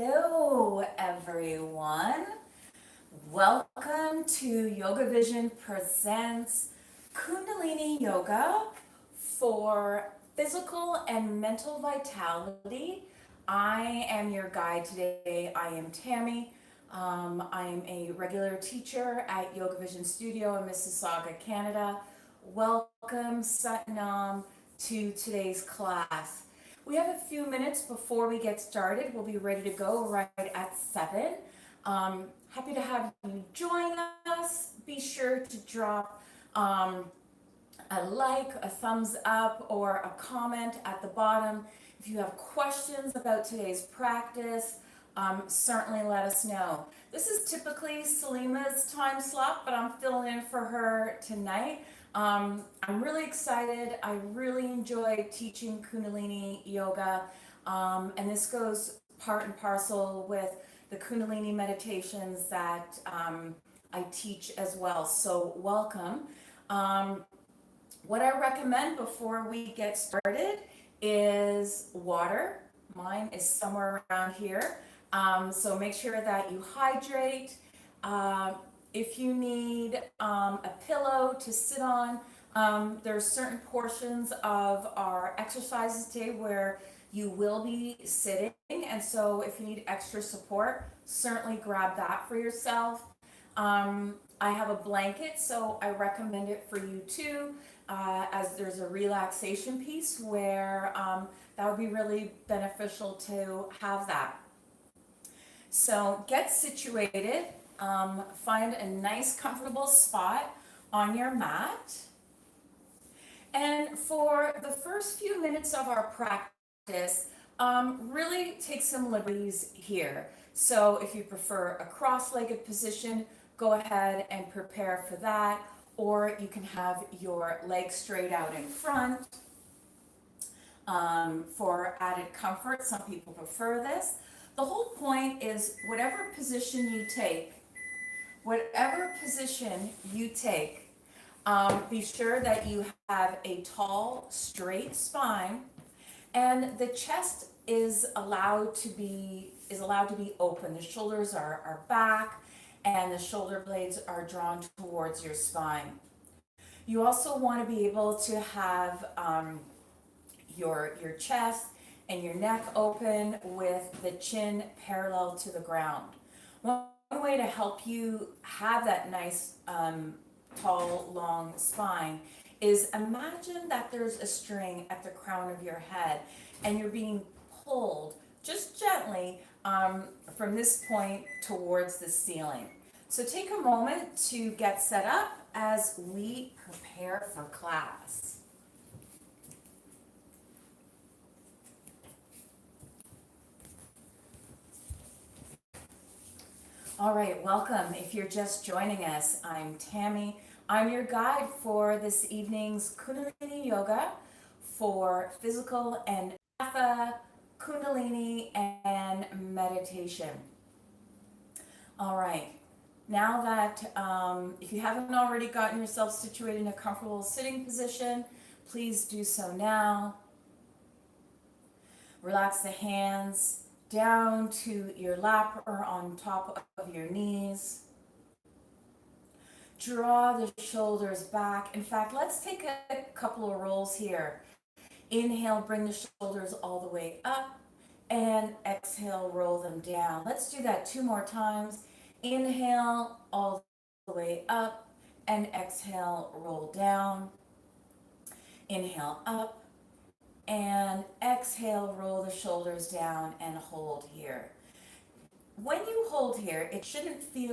Hello, everyone. Welcome to YOGAVISION presents Kundalini Yoga for physical and mental vitality. I am your guide today. I am Tammye. I am a regular teacher at YOGAVISION Studio in Mississauga, Canada. Welcome, Satnam, to today's class. We have a few minutes before we get started. We'll be ready to go right at 7. Happy to have you join us. Be sure to drop a like, a thumbs up, or a comment at the bottom. If you have questions about today's practice, certainly let us know. This is typically Salima's time slot, but I'm filling in for her tonight. I'm really excited. I really enjoy teaching Kundalini Yoga, and this goes part and parcel with the Kundalini meditations that I teach as well. So welcome. What I recommend before we get started is water. Mine is somewhere around here. So make sure that you hydrate. If you need a pillow to sit on, there are certain portions of our exercises today where you will be sitting. And so if you need extra support, certainly grab that for yourself. I have a blanket, so I recommend it for you too, as there's a relaxation piece where that would be really beneficial to have that. So get situated, find a nice comfortable spot on your mat. And for the first few minutes of our practice, really take some liberties here. So if you prefer a cross-legged position, go ahead and prepare for that. Or you can have your legs straight out in front for added comfort. Some people prefer this. The whole point is whatever position you take, be sure that you have a tall, straight spine, and the chest is allowed to be open. The shoulders are back, and the shoulder blades are drawn towards your spine. You also want to be able to have your chest and your neck open with the chin parallel to the ground. One way to help you have that nice tall, long spine is imagine that there's a string at the crown of your head and you're being pulled just gently from this point towards the ceiling. So take a moment to get set up as we prepare for class. All right, welcome. If you're just joining us, I'm Tammye. I'm your guide for this evening's Kundalini Yoga for physical and Hatha, Kundalini, and meditation. All right, now that if you haven't already gotten yourself situated in a comfortable sitting position, please do so now. Relax the hands down to your lap or on top of your knees. Draw the shoulders back. In fact, let's take a couple of rolls here. Inhale, bring the shoulders all the way up, and exhale, roll them down. Let's do that 2 more times. Inhale, all the way up, and exhale, roll down. Inhale up, and exhale, roll the shoulders down and hold here. When you hold here, it shouldn't be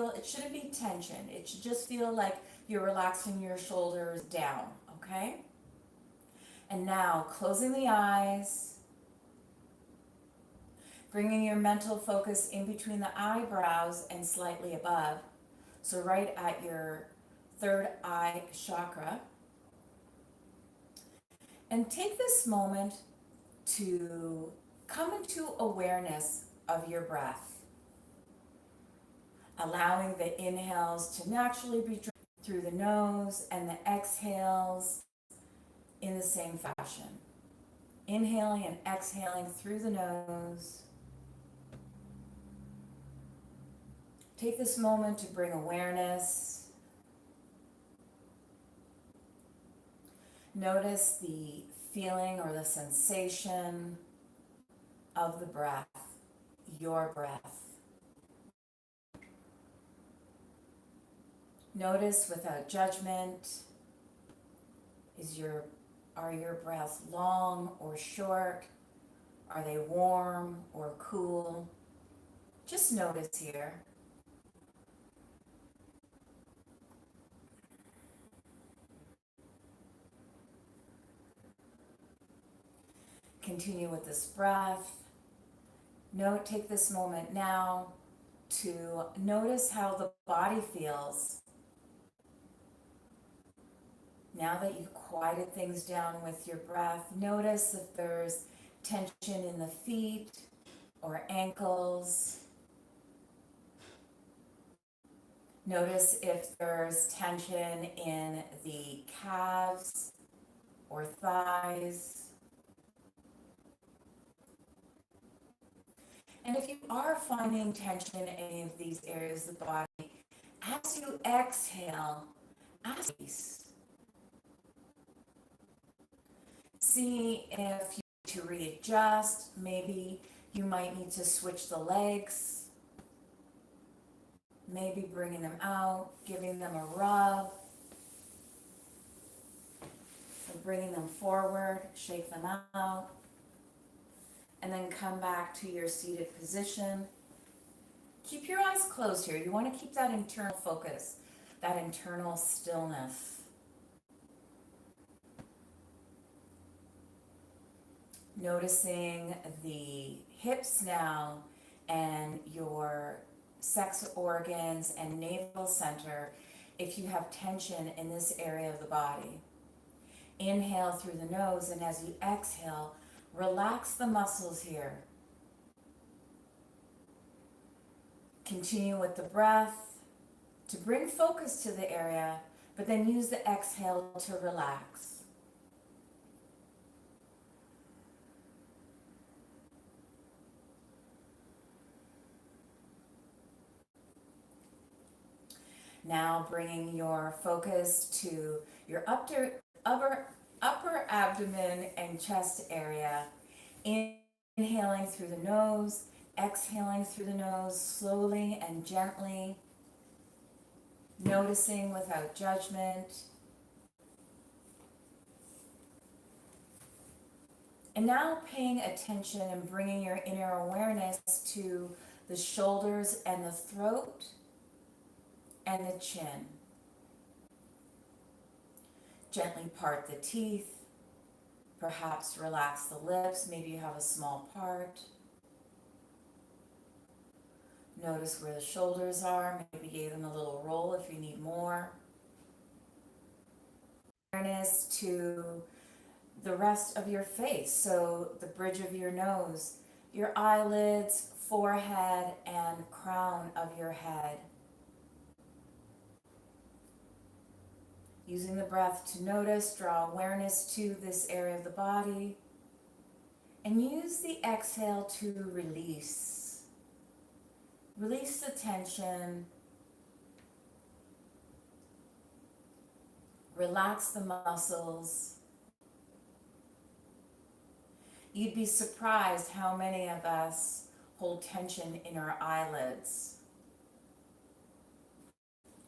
tension. It should just feel like you're relaxing your shoulders down, okay? And now, closing the eyes, bringing your mental focus in between the eyebrows and slightly above, so right at your third eye chakra. And take this moment to come into awareness of your breath, allowing the inhales to naturally be through the nose and the exhales in the same fashion. Inhaling and exhaling through the nose Take this moment to bring awareness. Notice the feeling or the sensation of the breath, your breath. Notice without judgment, are your breaths long or short? Are they warm or cool? Just notice here. Continue with this breath. Take this moment now to notice how the body feels. Now that you've quieted things down with your breath, notice if there's tension in the feet or ankles. Notice if there's tension in the calves or thighs. And if you are finding tension in any of these areas of the body, as you exhale, see if you need to readjust. Maybe you might need to switch the legs. Maybe bringing them out, giving them a rub. Or bringing them forward, shake them out. And then come back to your seated position. Keep your eyes closed here. You want to keep that internal focus, that internal stillness. Noticing the hips now and your sex organs and navel center if you have tension in this area of the body. Inhale through the nose, and as you exhale, relax the muscles here. Continue with the breath to bring focus to the area, but then use the exhale to relax. Now bringing your focus to your upper abdomen and chest area. Inhaling through the nose, exhaling through the nose slowly and gently. Noticing without judgment. And now paying attention and bringing your inner awareness to the shoulders and the throat and the chin. Gently part the teeth. Perhaps relax the lips. Maybe you have a small part. Notice where the shoulders are. Maybe give them a little roll if you need more. Awareness to the rest of your face. So the bridge of your nose, your eyelids, forehead, and crown of your head. Using the breath to notice, draw awareness to this area of the body, and use the exhale to release. Release the tension. Relax the muscles. You'd be surprised how many of us hold tension in our eyelids,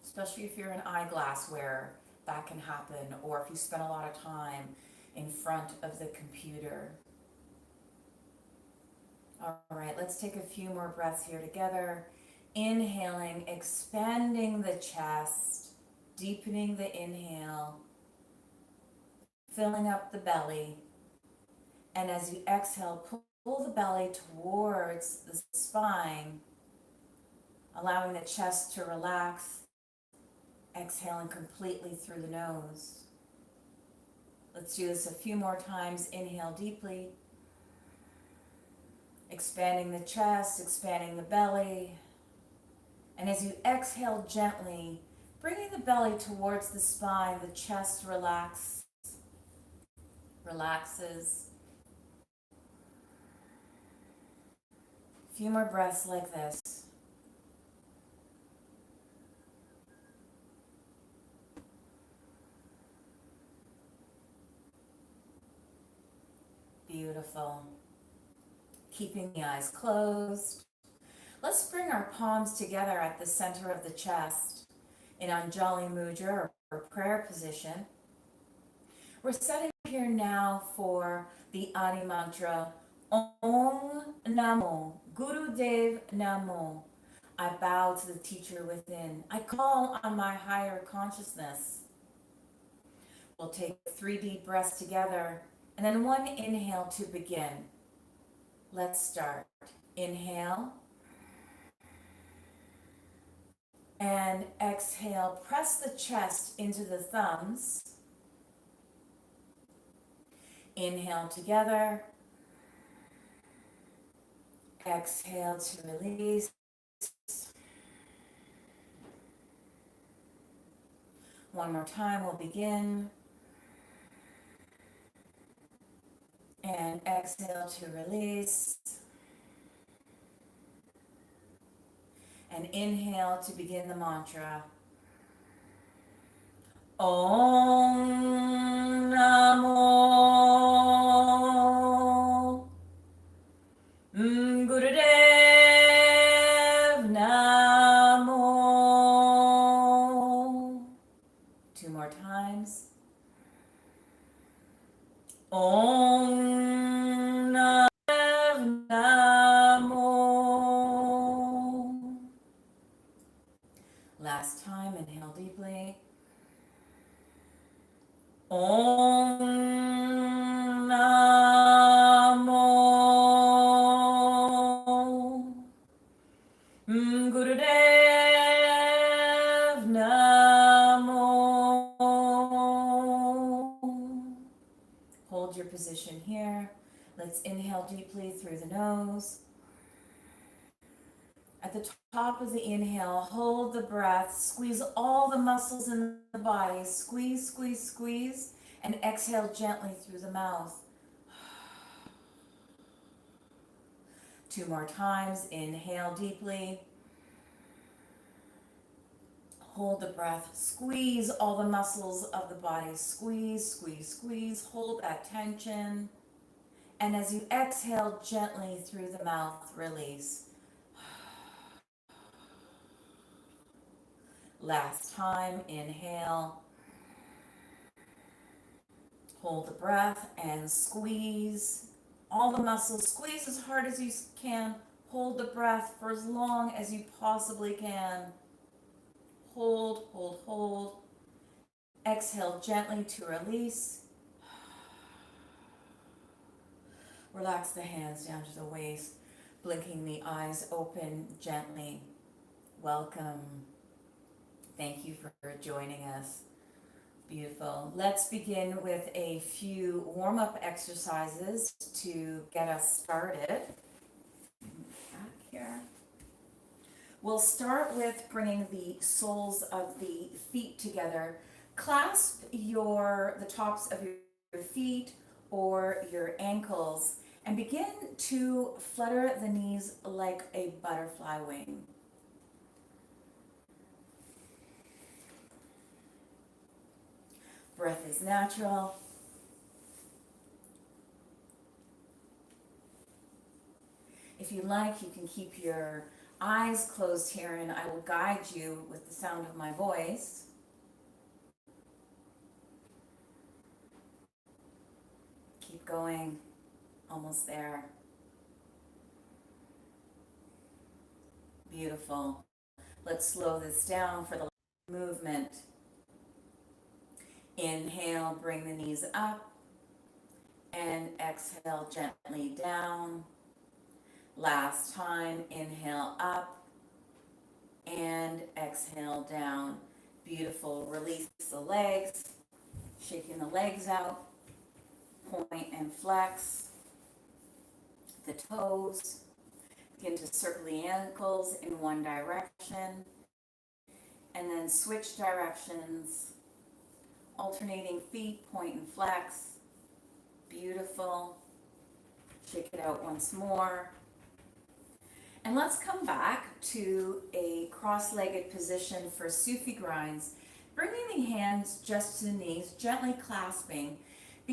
especially if you're an eyeglass wearer. That can happen, or if you spend a lot of time in front of the computer. All right, let's take a few more breaths here together. Inhaling, expanding the chest, deepening the inhale, filling up the belly. And as you exhale, pull the belly towards the spine, allowing the chest to relax. Exhaling completely through the nose. Let's do this a few more times. Inhale deeply. Expanding the chest, expanding the belly. And as you exhale gently, bringing the belly towards the spine, the chest relaxes. A few more breaths like this. Beautiful. Keeping the eyes closed. Let's bring our palms together at the center of the chest in Anjali Mudra or prayer position. We're setting here now for the Adi mantra, Om Namo, Gurudev Namo. I bow to the teacher within. I call on my higher consciousness. We'll take 3 deep breaths together and then 1 inhale to begin. Let's start. Inhale and exhale. Press the chest into the thumbs. Inhale together. Exhale to release. One more time, we'll begin. And exhale to release. And inhale to begin the mantra. Om Namo Gurudev Namo. 2 more times. Om Namo. Last time, inhale deeply. Om Namo Gurudev Namo. Hold your position here. Let's inhale deeply through the nose. At the top of the inhale, hold the breath, squeeze all the muscles in the body, squeeze, squeeze, squeeze, and exhale gently through the mouth. 2 more times, inhale deeply. Hold the breath, squeeze all the muscles of the body, squeeze, squeeze, squeeze, hold that tension. And as you exhale gently through the mouth, release. Last time, inhale. Hold the breath and squeeze all the muscles. Squeeze as hard as you can. Hold the breath for as long as you possibly can. Hold, hold, hold. Exhale gently to release. Relax the hands down to the waist, blinking the eyes open gently. Welcome. Thank you for joining us. Beautiful. Let's begin with a few warm-up exercises to get us started. Back here. We'll start with bringing the soles of the feet together. Clasp the tops of your feet or your ankles and begin to flutter the knees like a butterfly wing. Breath is natural. If you like, you can keep your eyes closed here and I will guide you with the sound of my voice. Keep going. Almost there. Beautiful. Let's slow this down for the movement. Inhale, bring the knees up, and exhale gently down. Last time, inhale up, and exhale down. Beautiful. Release the legs, shaking the legs out, point and flex the toes. Begin to circle the ankles in one direction, and then switch directions. Alternating feet, point and flex. Beautiful. Shake it out once more. And let's come back to a cross-legged position for Sufi grinds. Bringing the hands just to the knees, gently clasping.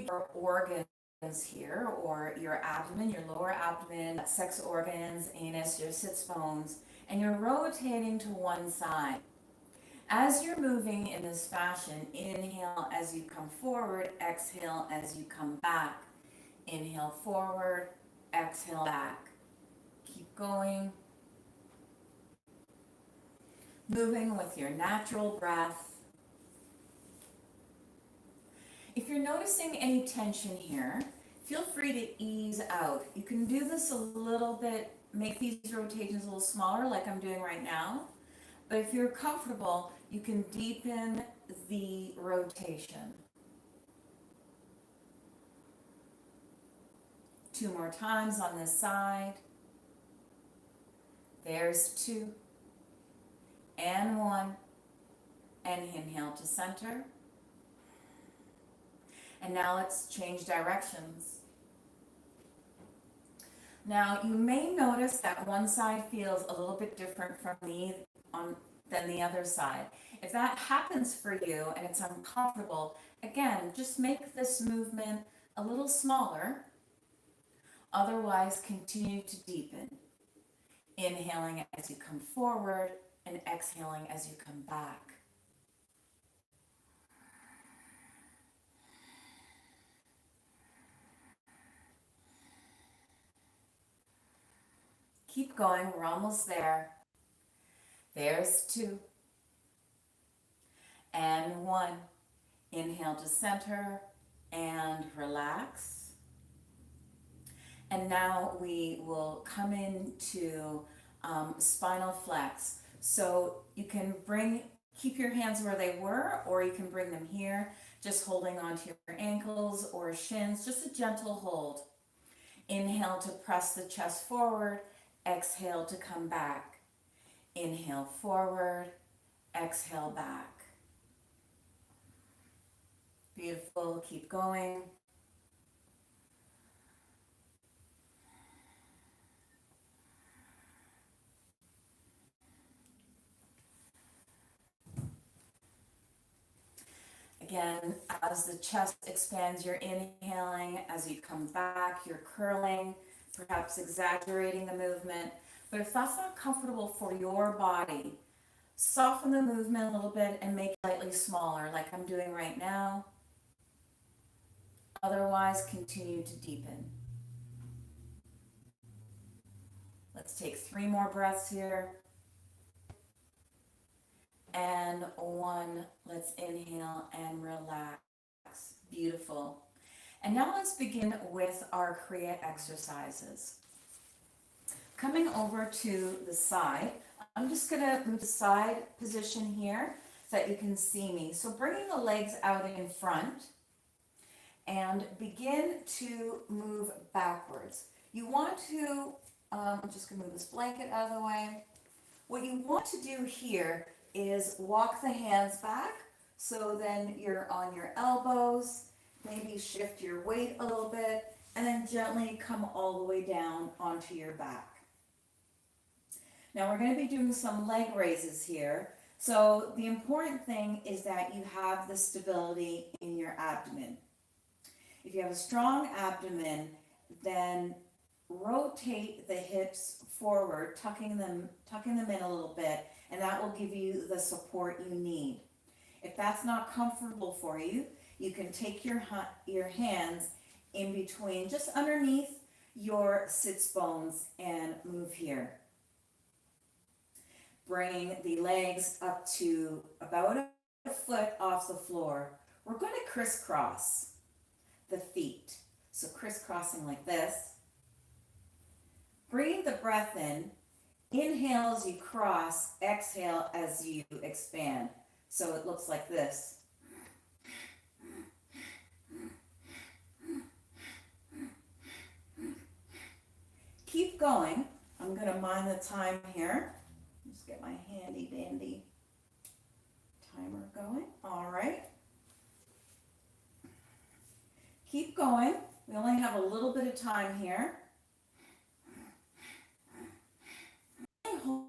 Our organs here, or your abdomen, your lower abdomen, sex organs, anus, your sits bones, and you're rotating to one side. As you're moving in this fashion, inhale as you come forward, exhale as you come back. Inhale forward, exhale back. Keep going. Moving with your natural breath. If you're noticing any tension here, feel free to ease out. You can do this a little bit, make these rotations a little smaller like I'm doing right now. But if you're comfortable, you can deepen the rotation. 2 more times on this side. There's 2. And 1. And inhale to center. And now let's change directions. Now you may notice that one side feels a little bit different from than the other side. If that happens for you and it's uncomfortable, again, just make this movement a little smaller. Otherwise, continue to deepen. Inhaling as you come forward and exhaling as you come back. Keep going, we're almost there. There's 2. And 1. Inhale to center and relax. And now we will come into spinal flex. So you can keep your hands where they were, or you can bring them here, just holding onto your ankles or shins, just a gentle hold. Inhale to press the chest forward, exhale to come back. Inhale forward, exhale back. Beautiful, keep going. Again, as the chest expands, you're inhaling. As you come back, you're curling, perhaps exaggerating the movement. But if that's not comfortable for your body, soften the movement a little bit and make it slightly smaller, like I'm doing right now. Otherwise, continue to deepen. Let's take 3 more breaths here. And 1, let's inhale and relax. Beautiful. And now let's begin with our Kriya exercises. Coming over to the side, I'm just going to move the side position here so that you can see me. So bringing the legs out in front and begin to move backwards. You want to, I'm just going to move this blanket out of the way. What you want to do here is walk the hands back, so then you're on your elbows, maybe shift your weight a little bit, and then gently come all the way down onto your back. Now we're going to be doing some leg raises here. So the important thing is that you have the stability in your abdomen. If you have a strong abdomen, then rotate the hips forward, tucking them in a little bit, and that will give you the support you need. If that's not comfortable for you, you can take your hands in between, just underneath your sits bones, and move here. Bringing the legs up to about a foot off the floor. We're going to crisscross the feet. So crisscrossing like this. Breathe the breath in. Inhale as you cross, exhale as you expand. So it looks like this. Keep going. I'm going to mind the time here. Just get my handy dandy timer going. All right. Keep going. We only have a little bit of time here.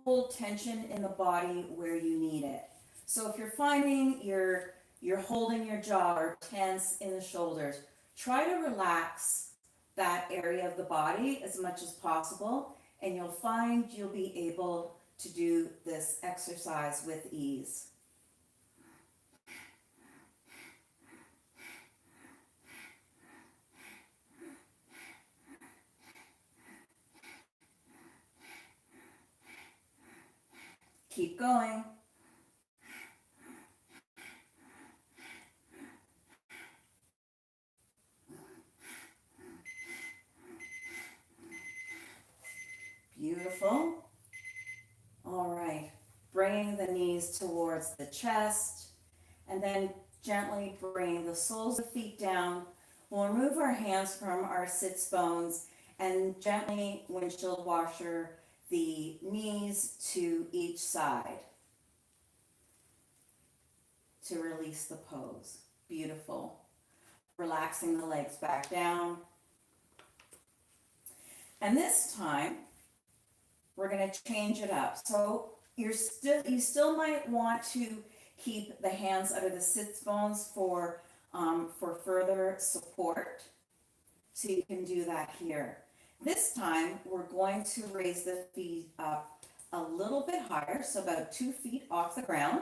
Hold tension in the body where you need it. So if you're finding you're holding your jaw or tense in the shoulders, try to relax that area of the body as much as possible, and you'll find you'll be able to do this exercise with ease. Keep going. Beautiful. All right. Bringing the knees towards the chest, and then gently bring the soles of the feet down. We'll remove our hands from our sits bones and gently windshield washer the knees to each side to release the pose. Beautiful. Relaxing the legs back down. And this time, we're going to change it up. So you still might want to keep the hands under the sits bones for further support. So you can do that here. This time, we're going to raise the feet up a little bit higher, so about 2 feet off the ground.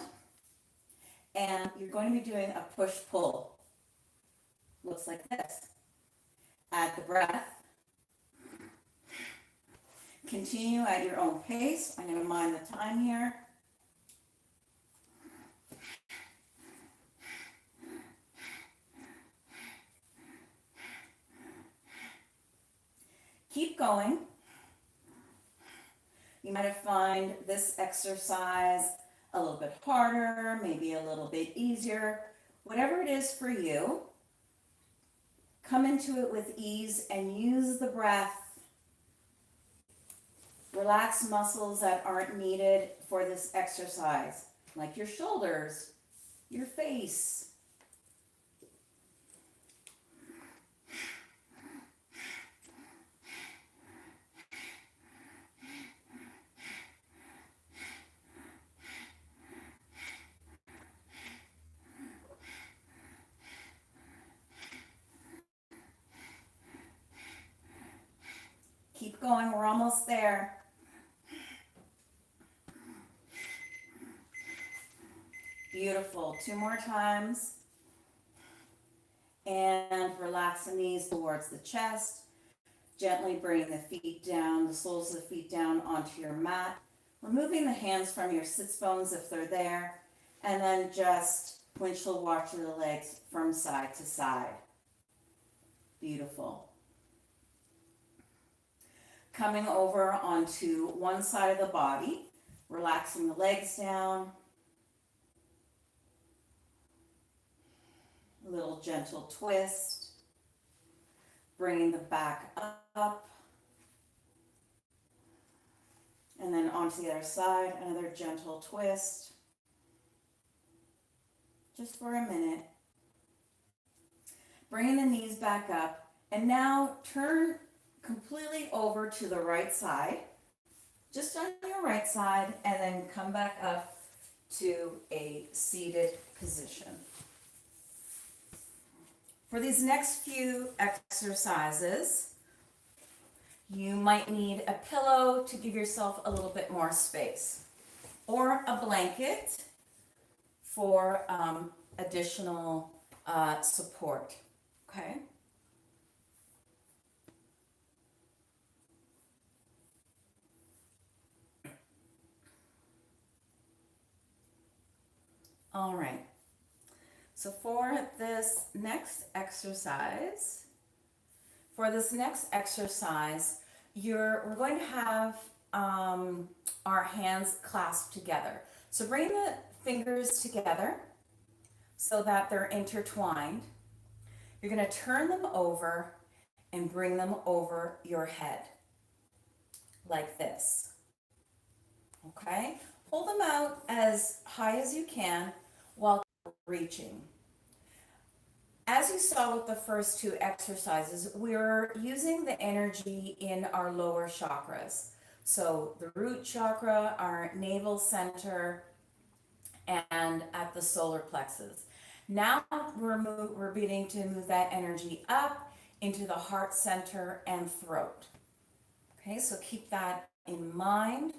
And you're going to be doing a push-pull. Looks like this. Add the breath. Continue at your own pace. I'm going to mind the time here. Keep going. You might find this exercise a little bit harder, maybe a little bit easier. Whatever it is for you, come into it with ease and use the breath. Relax muscles that aren't needed for this exercise, like your shoulders, your face. Keep going, we're almost there. Beautiful. 2 more times. And relax the knees towards the chest. Gently bring the feet down, the soles of the feet down onto your mat. Removing the hands from your sits bones if they're there. And then just windshield washer the legs from side to side. Beautiful. Coming over onto one side of the body, relaxing the legs down. A little gentle twist. Bringing the back up. And then onto the other side, another gentle twist. Just for a minute. Bringing the knees back up. And now turn completely over to the right side, just on your right side, and then come back up to a seated position. For these next few exercises, you might need a pillow to give yourself a little bit more space, or a blanket for additional support, okay? All right, so for this next exercise, we're going to have our hands clasped together. So bring the fingers together so that they're intertwined. You're going to turn them over and bring them over your head, like this, okay? Hold them out as high as you can while reaching. As you saw with the first 2 exercises, we're using the energy in our lower chakras. So the root chakra, our navel center, and at the solar plexus. Now we're beginning to move that energy up into the heart center and throat. Okay, so keep that in mind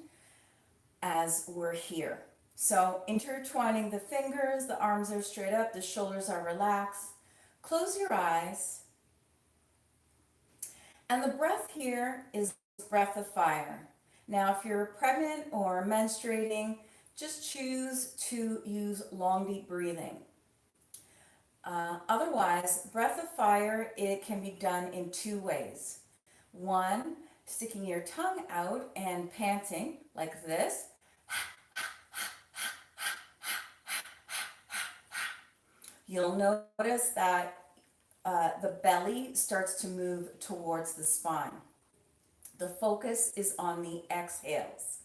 as we're here. So intertwining the fingers, the arms are straight up, the shoulders are relaxed. Close your eyes. And the breath here is breath of fire. Now, if you're pregnant or menstruating, just choose to use long, deep breathing. Otherwise, breath of fire, it can be done in two ways. One, sticking your tongue out and panting like this. You'll notice that the belly starts to move towards the spine. The focus is on the exhales.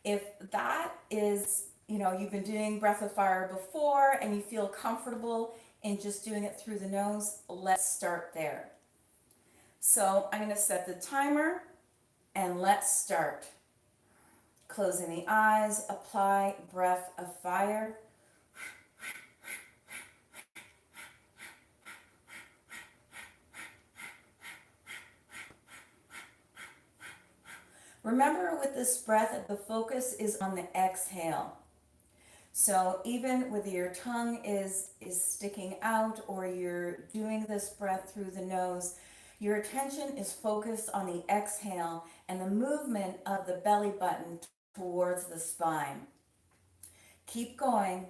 If that is, you've been doing breath of fire before and you feel comfortable in just doing it through the nose, let's start there. So I'm going to set the timer and let's start. Closing the eyes, apply breath of fire. Remember, with this breath, the focus is on the exhale. So even whether your tongue is sticking out or you're doing this breath through the nose, your attention is focused on the exhale and the movement of the belly button towards the spine. Keep going.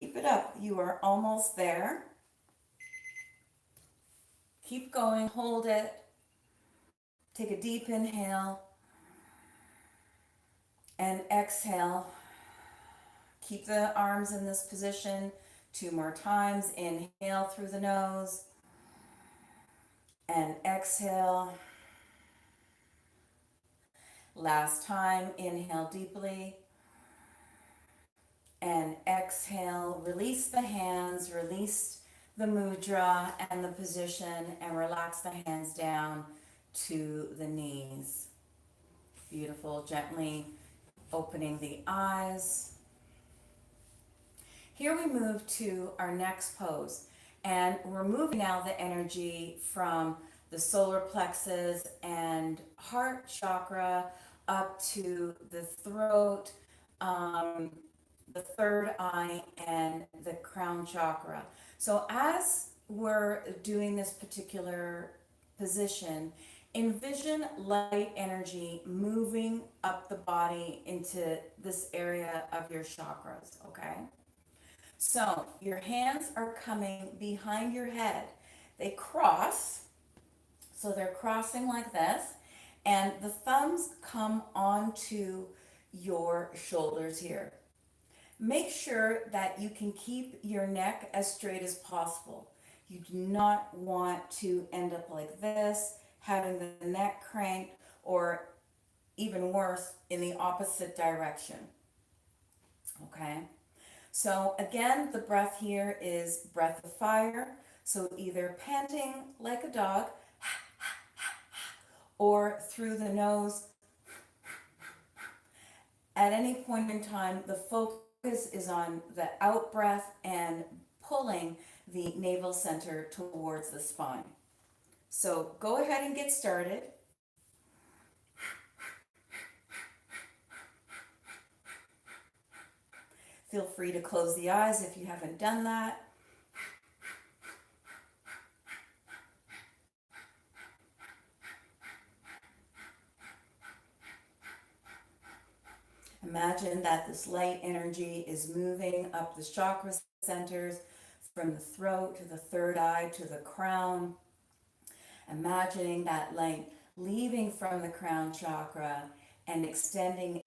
Keep it up. You are almost there. Keep going. Hold it. Take a deep inhale and exhale. Keep the arms in this position 2 more times. Inhale through the nose and exhale. Last time, inhale deeply and exhale. Release the hands, release the mudra and the position, and relax the hands down to the knees. Beautiful. Gently opening the eyes. Here we move to our next pose, and we're moving now the energy from the solar plexus and heart chakra up to the throat, the third eye, and the crown chakra. So as we're doing this particular position, envision light energy moving up the body into this area of your chakras, okay? So your hands are coming behind your head. They cross, so they're crossing like this, and the thumbs come onto your shoulders here. Make sure that you can keep your neck as straight as possible. You do not want to end up like this, having the neck cranked, or even worse, in the opposite direction. Okay? So again, the breath here is breath of fire. So either panting like a dog or through the nose. At any point in time, the focus is on the out breath and pulling the navel center towards the spine. So go ahead and get started. Feel free to close the eyes if you haven't done that. Imagine that this light energy is moving up the chakra centers from the throat to the third eye to the crown. Imagining that light leaving from the crown chakra and extending.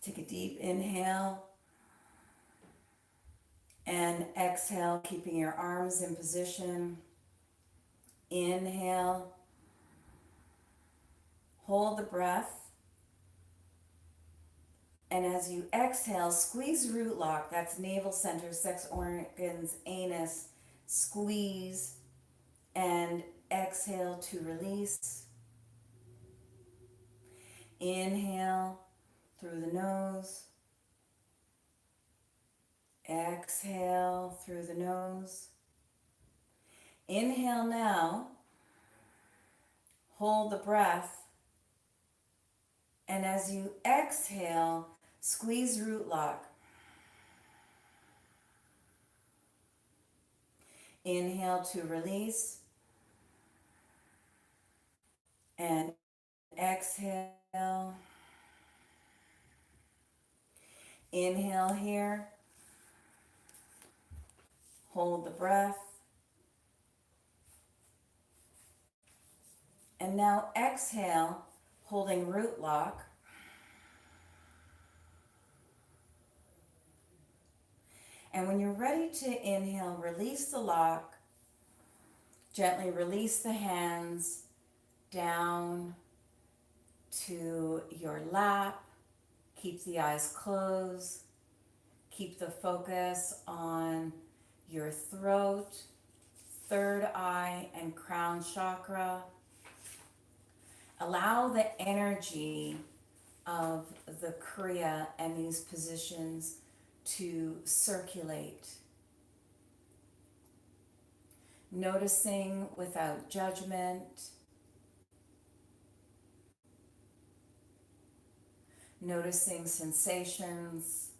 Take a deep inhale and exhale, keeping your arms in position. Inhale, hold the breath, and as you exhale, squeeze root lock. That's navel center, sex organs, anus. Squeeze and exhale to release. Inhale through the nose. Exhale through the nose. Inhale now. Hold the breath. And as you exhale, squeeze root lock. Inhale to release. And exhale. Inhale here. Hold the breath. And now exhale, holding root lock. And when you're ready to inhale, release the lock. Gently release the hands down to your lap. Keep the eyes closed. Keep the focus on your throat, third eye, and crown chakra. Allow the energy of the Kriya and these positions to circulate. Noticing without judgment. Noticing sensations,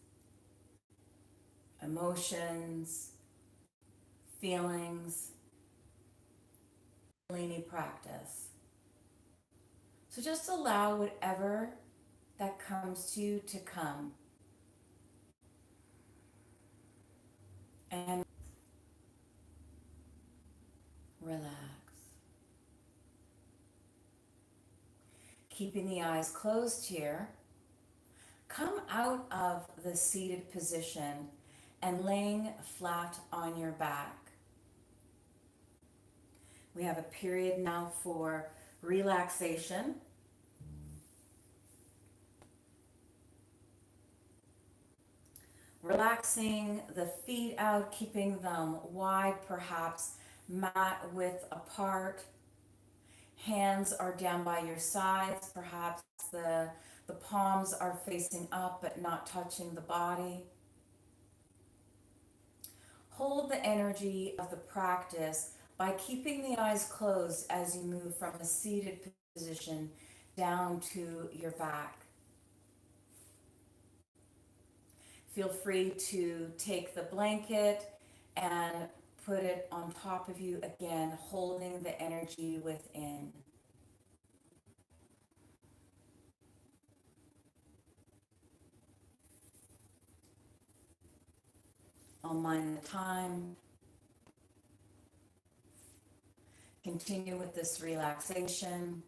emotions, feelings. Kundalini practice. So just allow whatever that comes to you to come. And relax. Keeping the eyes closed here. Come out of the seated position and laying flat on your back. We have a period now for relaxation. Relaxing the feet out, keeping them wide, perhaps mat width apart. Hands are down by your sides, perhaps the palms are facing up but not touching the body. Hold the energy of the practice by keeping the eyes closed as you move from the seated position down to your back. Feel free to take the blanket and put it on top of you again, holding the energy within. I'll mind the time. Continue with this relaxation.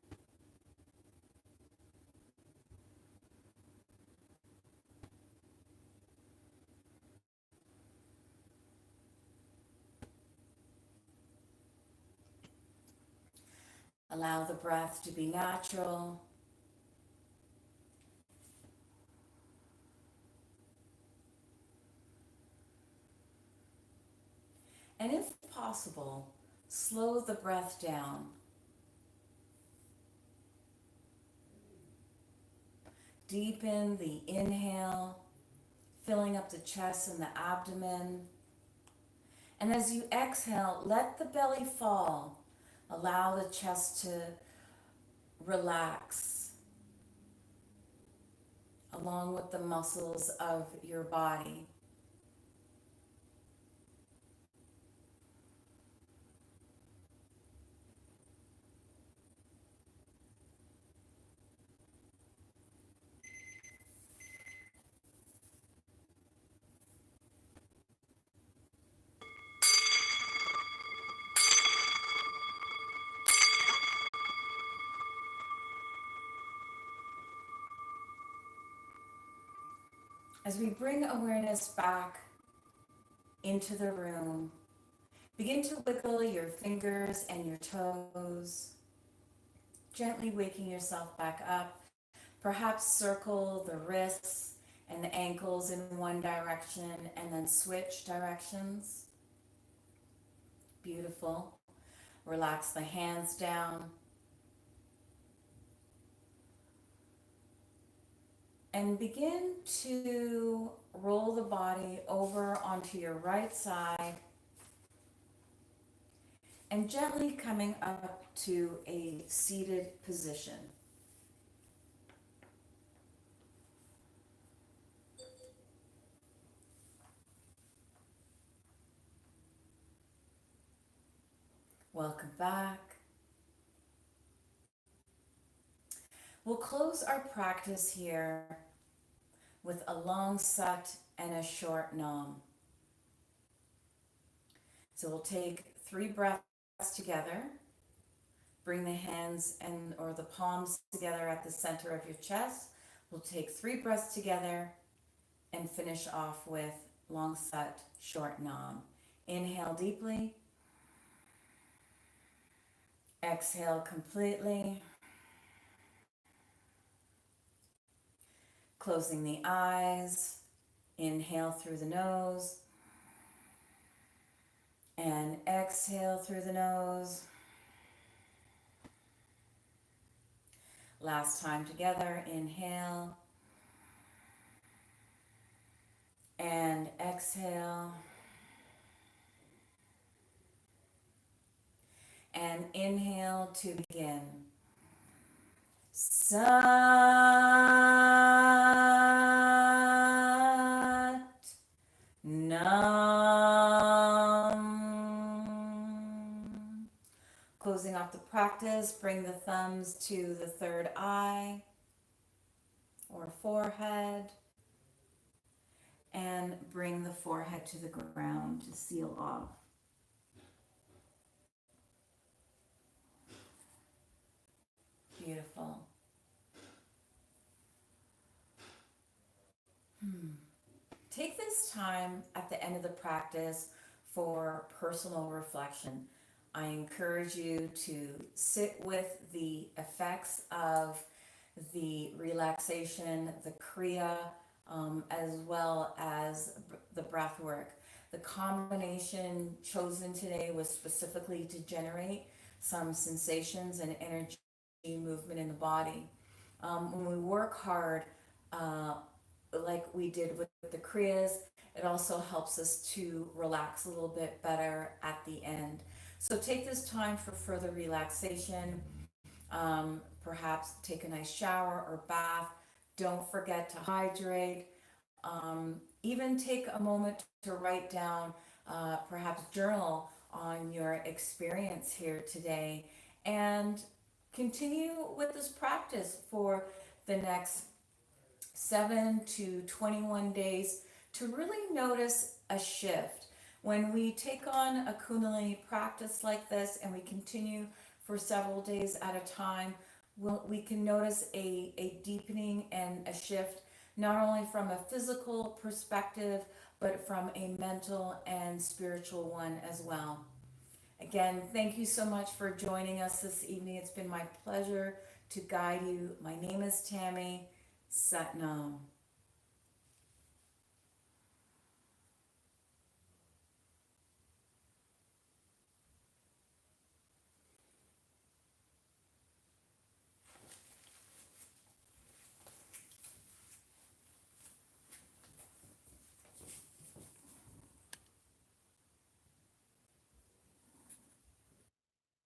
Allow the breath to be natural. And if possible, slow the breath down. Deepen the inhale, filling up the chest and the abdomen. And as you exhale, let the belly fall. Allow the chest to relax, along with the muscles of your body. As we bring awareness back into the room, begin to wiggle your fingers and your toes, gently waking yourself back up. Perhaps circle the wrists and the ankles in one direction and then switch directions. Beautiful. Relax the hands down. And begin to roll the body over onto your right side and gently coming up to a seated position. Welcome back. We'll close our practice here with a long sat and a short nam. So we'll take 3 breaths together. Bring the hands and or the palms together at the center of your chest. We'll take 3 breaths together and finish off with long sat, short nam. Inhale deeply. Exhale completely. Closing the eyes. Inhale through the nose. And exhale through the nose. Last time together, inhale. And exhale. And inhale to begin. Sat Nam. Closing off the practice, bring the thumbs to the third eye or forehead and bring the forehead to the ground to seal off. Beautiful. Take this time at the end of the practice for personal reflection. I encourage you to sit with the effects of the relaxation, the Kriya, as well as the breath work. The combination chosen today was specifically to generate some sensations and energy movement in the body. When we work hard, like we did with the Kriyas, it also helps us to relax a little bit better at the end. So take this time for further relaxation. Perhaps take a nice shower or bath. Don't forget to hydrate. Even take a moment to write down, perhaps journal on your experience here today, and continue with this practice for the next 7 to 21 days to really notice a shift. When we take on a Kundalini practice like this and we continue for several days at a time, we can notice a deepening and a shift, not only from a physical perspective, but from a mental and spiritual one as well. Again, thank you so much for joining us this evening. It's been my pleasure to guide you. My name is Tammye. Sat Nam.